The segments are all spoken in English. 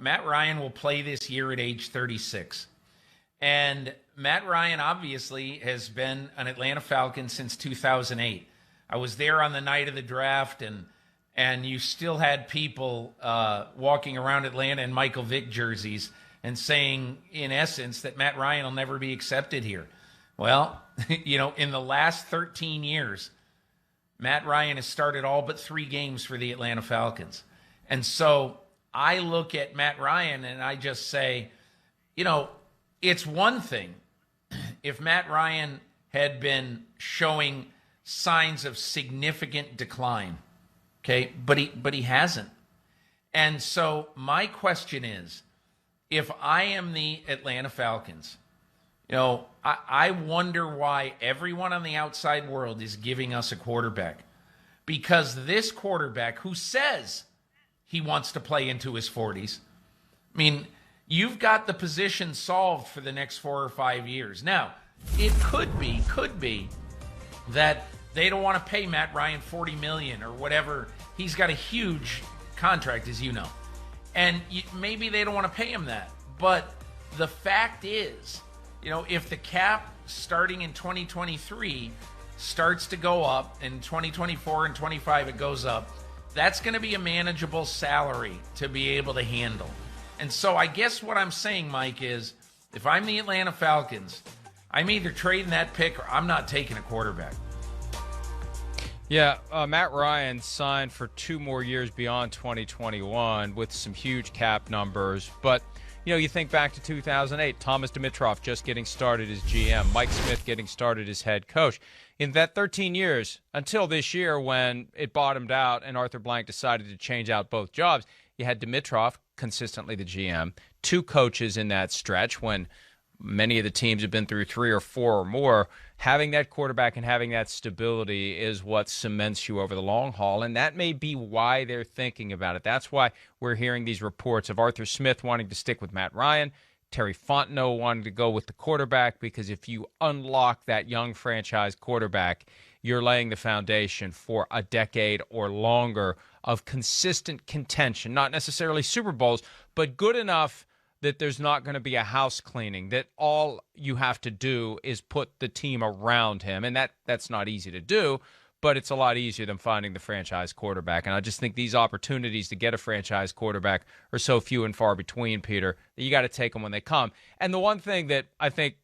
Matt Ryan will play this year at age 36. And Matt Ryan obviously has been an Atlanta Falcon since 2008. I was there on the night of the draft, and you still had people walking around Atlanta in Michael Vick jerseys and saying, in essence, that Matt Ryan will never be accepted here. Well, in the last 13 years, Matt Ryan has started all but 3 games for the Atlanta Falcons. And so I look at Matt Ryan and I just say, it's one thing if Matt Ryan had been showing signs of significant decline, okay, but he hasn't. And so my question is, if I am the Atlanta Falcons, I wonder why everyone on the outside world is giving us a quarterback. Because this quarterback who says he wants to play into his 40s, I mean, you've got the position solved for the next 4 or 5 years. Now, it could be that they don't want to pay Matt Ryan $40 million or whatever. He's got a huge contract, as you know. And maybe they don't want to pay him that. But the fact is, if the cap starting in 2023 starts to go up, and 2024 and 25 it goes up, that's going to be a manageable salary to be able to handle. And so I guess what I'm saying, Mike, is if I'm the Atlanta Falcons, I'm either trading that pick or I'm not taking a quarterback. Yeah, Matt Ryan signed for 2 more years beyond 2021 with some huge cap numbers. But, you think back to 2008, Thomas Dimitroff just getting started as GM, Mike Smith getting started as head coach. In that 13 years, until this year when it bottomed out and Arthur Blank decided to change out both jobs, you had Dimitroff, consistently the GM, 2 coaches in that stretch when many of the teams have been through 3 or 4 or more. Having that quarterback and having that stability is what cements you over the long haul, and that may be why they're thinking about it. That's why we're hearing these reports of Arthur Smith wanting to stick with Matt Ryan, Terry Fontenot wanting to go with the quarterback, because if you unlock that young franchise quarterback, you're laying the foundation for a decade or longer of consistent contention, not necessarily Super Bowls, but good enough that there's not going to be a house cleaning, that all you have to do is put the team around him. And that's not easy to do, but it's a lot easier than finding the franchise quarterback. And I just think these opportunities to get a franchise quarterback are so few and far between, Peter, that you got to take them when they come. And the one thing that I think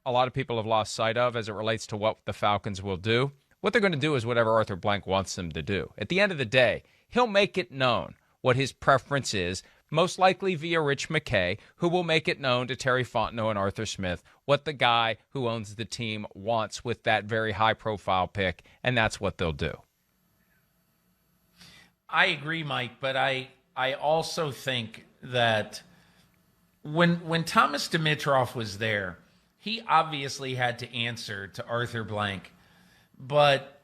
a lot of people have lost sight of as it relates to what the Falcons will do, what they're going to do is whatever Arthur Blank wants them to do. At the end of the day, he'll make it known what his preference is, most likely via Rich McKay, who will make it known to Terry Fontenot and Arthur Smith what the guy who owns the team wants with that very high-profile pick, and that's what they'll do. I agree, Mike, but I also think that when Thomas Dimitroff was there, he obviously had to answer to Arthur Blank, but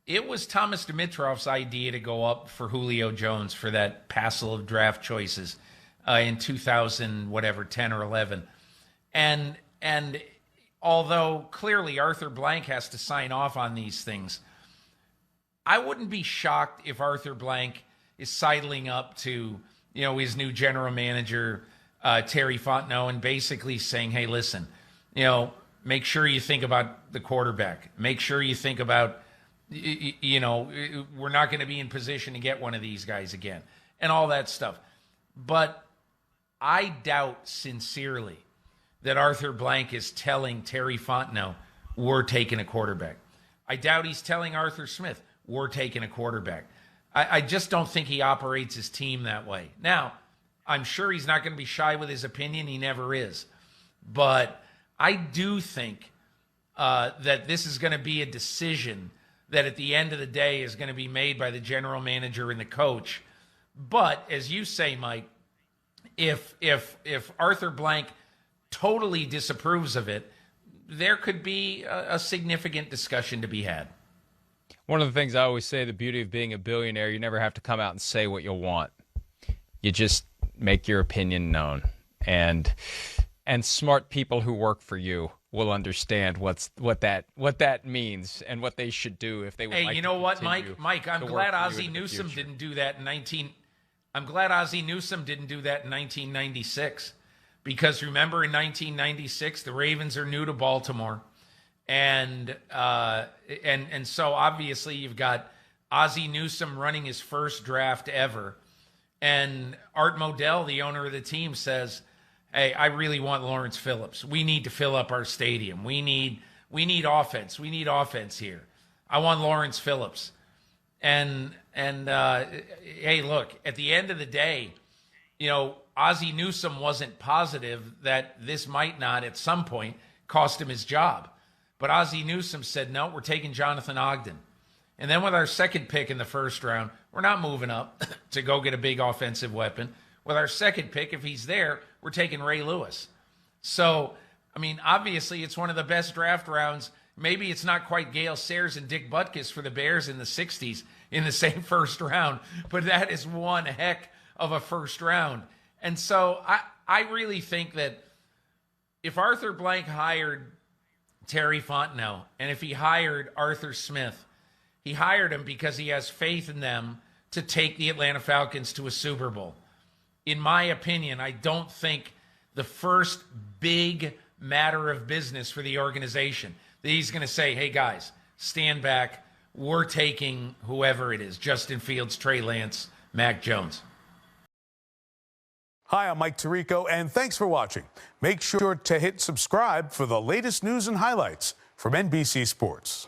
it was Thomas Dimitroff's idea to go up for Julio Jones for that passel of draft choices in 10 or 11. And although clearly Arthur Blank has to sign off on these things, I wouldn't be shocked if Arthur Blank is sidling up to, his new general manager, Terry Fontenot, and basically saying, hey, listen, make sure you think about the quarterback. Make sure you think about, we're not going to be in position to get one of these guys again and all that stuff. But I doubt sincerely that Arthur Blank is telling Terry Fontenot, we're taking a quarterback. I doubt he's telling Arthur Smith, we're taking a quarterback. I just don't think he operates his team that way. Now, I'm sure he's not going to be shy with his opinion. He never is. But I do think that this is going to be a decision that at the end of the day is going to be made by the general manager and the coach. But as you say, Mike, if Arthur Blank totally disapproves of it, there could be a significant discussion to be had. One of the things I always say, the beauty of being a billionaire, you never have to come out and say what you want. You just make your opinion known. And smart people who work for you will understand what that means and what they should do if they would like to. Hey, you know what, Mike? Mike, I'm glad Ozzie Newsome didn't do that in I'm glad Ozzie Newsome didn't do that in 1996, because remember in 1996 the Ravens are new to Baltimore, and so obviously you've got Ozzie Newsome running his first draft ever, and Art Modell, the owner of the team, says, "Hey, I really want Lawrence Phillips. We need to fill up our stadium. We need offense. We need offense here. I want Lawrence Phillips." And hey, look, at the end of the day, Ozzie Newsome wasn't positive that this might not at some point cost him his job. But Ozzie Newsome said, "No, we're taking Jonathan Ogden. And then with our second pick in the first round, we're not moving up to go get a big offensive weapon. With our second pick, if he's there, we're taking Ray Lewis." So, I mean, obviously it's one of the best draft rounds. Maybe it's not quite Gale Sayers and Dick Butkus for the Bears in the 60s in the same first round, but that is one heck of a first round. And so I really think that if Arthur Blank hired Terry Fontenot, and if he hired Arthur Smith, he hired him because he has faith in them to take the Atlanta Falcons to a Super Bowl. In my opinion, I don't think the first big matter of business for the organization that he's going to say, "Hey guys, stand back. We're taking whoever it is, Justin Fields, Trey Lance, Mac Jones." Hi, I'm Mike Tirico, and thanks for watching. Make sure to hit subscribe for the latest news and highlights from NBC Sports.